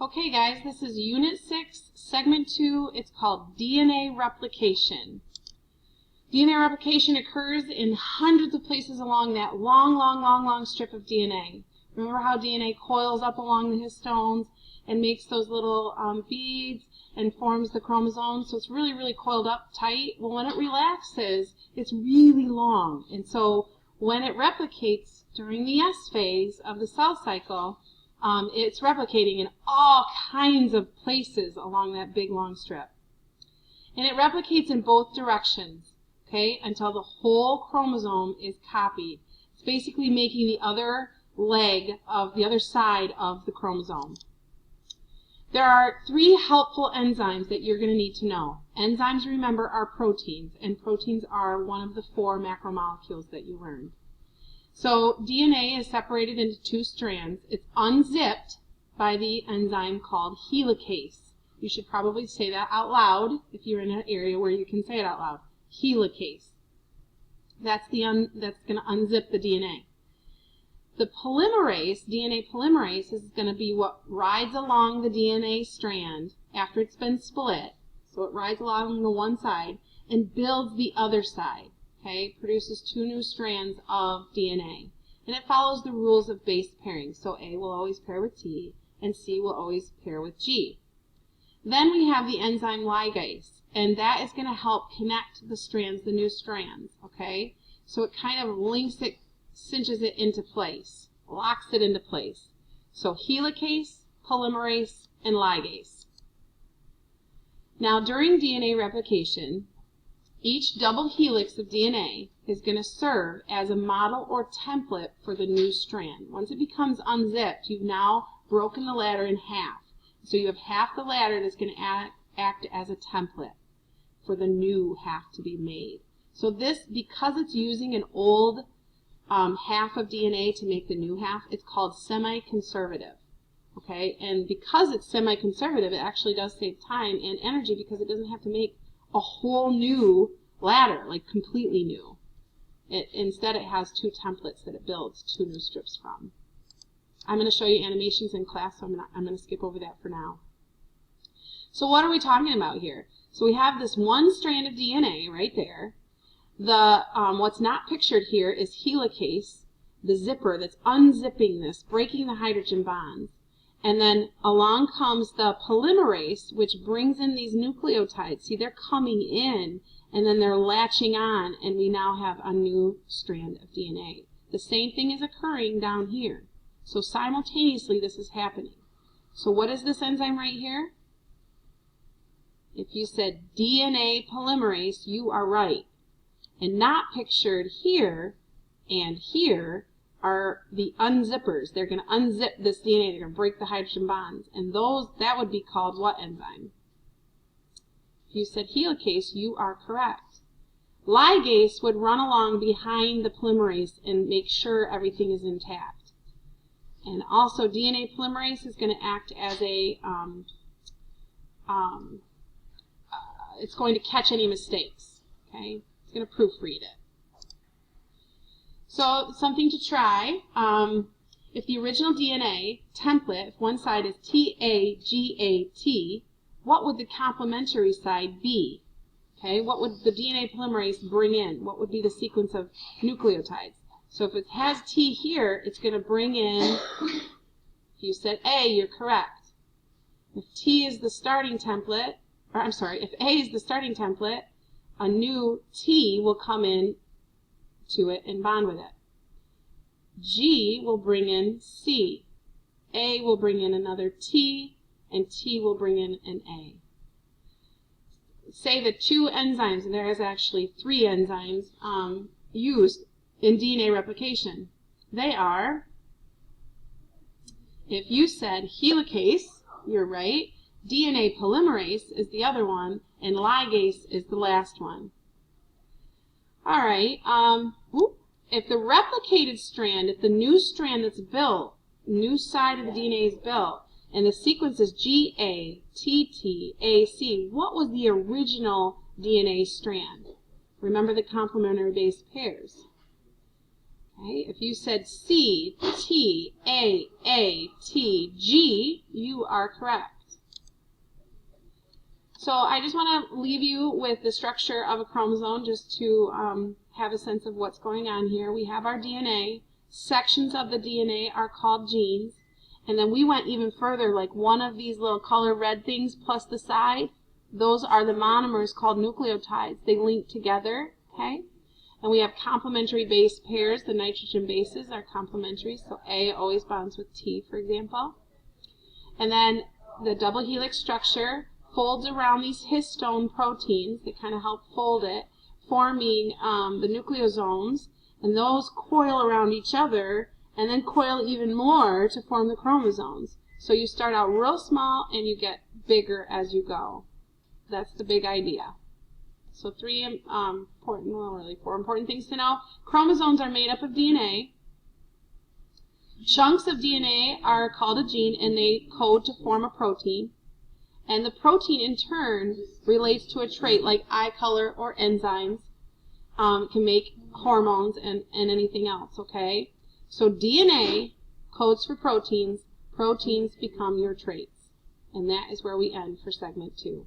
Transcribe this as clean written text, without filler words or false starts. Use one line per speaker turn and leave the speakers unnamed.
Okay guys, this is Unit 6, Segment 2. It's called DNA replication. DNA replication occurs in hundreds of places along that long strip of DNA. Remember how DNA coils up along the histones and makes those little beads and forms the chromosomes? So it's really coiled up tight. Well, when it relaxes, it's really long. And so when it replicates during the S phase of the cell cycle, it's replicating in all kinds of places along that big long strip. And it replicates in both directions, okay, until the whole chromosome is copied. It's basically making the other leg of the other side of the chromosome. There are 3 helpful enzymes that you're going to need to know. Enzymes, remember, are proteins, and proteins are one of the 4 macromolecules that you learned. So DNA is separated into 2 strands. It's unzipped by the enzyme called helicase. You should probably say that out loud if you're in an area where you can say it out loud. Helicase. That's going to unzip the DNA. The polymerase, DNA polymerase, is going to be what rides along the DNA strand after it's been split. So it rides along the one side and builds the other side. Okay, produces 2 new strands of DNA. And it follows the rules of base pairing. So A will always pair with T, and C will always pair with G. Then we have the enzyme ligase, and that is going to help connect the strands, the new strands. Okay, so it kind of links it, cinches it into place, locks it into place. So helicase, polymerase, and ligase. Now during DNA replication, each double helix of DNA is going to serve as a model or template for the new strand. Once it becomes unzipped, you've now broken the ladder in half. So you have half the ladder that's going to act as a template for the new half to be made. So this, because it's using an old half of DNA to make the new half, it's called semi-conservative. Okay, and because it's semi-conservative, it actually does save time and energy because it doesn't have to make a whole new ladder, like completely new. Instead, it has 2 templates that it builds 2 new strips from. I'm going to show you animations in class, so I'm going to skip over that for now. So what are we talking about here? So we have this one strand of DNA right there. What's not pictured here is helicase, the zipper that's unzipping this, breaking the hydrogen bonds. And then along comes the polymerase, which brings in these nucleotides. See, they're coming in, and then they're latching on, and we now have a new strand of DNA. The same thing is occurring down here. So simultaneously, this is happening. So what is this enzyme right here? If you said DNA polymerase, you are right. And not pictured here and here are the unzippers. They're going to unzip this DNA. They're going to break the hydrogen bonds. And that would be called what enzyme? If you said helicase, you are correct. Ligase would run along behind the polymerase and make sure everything is intact. And also DNA polymerase is going to act as a, it's going to catch any mistakes. Okay? It's going to proofread it. So something to try, if the original DNA template, if one side is TAGAT, what would the complementary side be? Okay, what would the DNA polymerase bring in? What would be the sequence of nucleotides? So if it has T here, it's going to bring in, if you said A, you're correct. If T is the starting template, or I'm sorry, if A is the starting template, a new T will come in to it and bond with it. G will bring in C. A will bring in another T, and T will bring in an A. Say the 2 enzymes, and there is actually 3 enzymes used in DNA replication. They are, if you said helicase, you're right, DNA polymerase is the other one, and ligase is the last one. All right, if the replicated strand, if the new strand that's built, new side of the DNA is built, and the sequence is GATTAC, what was the original DNA strand? Remember the complementary base pairs. Okay? If you said C, T, A, T, G, you are correct. So I just want to leave you with the structure of a chromosome just to have a sense of what's going on here. We have our DNA. Sections of the DNA are called genes. And then we went even further, like one of these little color red things plus the side, those are the monomers called nucleotides. They link together, okay? And we have complementary base pairs. The nitrogen bases are complementary, so A always bonds with T, for example. And then the double helix structure folds around these histone proteins that kind of help fold it, forming the nucleosomes, and those coil around each other and then coil even more to form the chromosomes. So you start out real small and you get bigger as you go. That's the big idea. So four important things to know. Chromosomes are made up of DNA. Chunks of DNA are called a gene, and they code to form a protein. And the protein, in turn, relates to a trait like eye color or enzymes. Can make hormones and anything else, okay? So DNA codes for proteins. Proteins become your traits. And that is where we end for segment 2.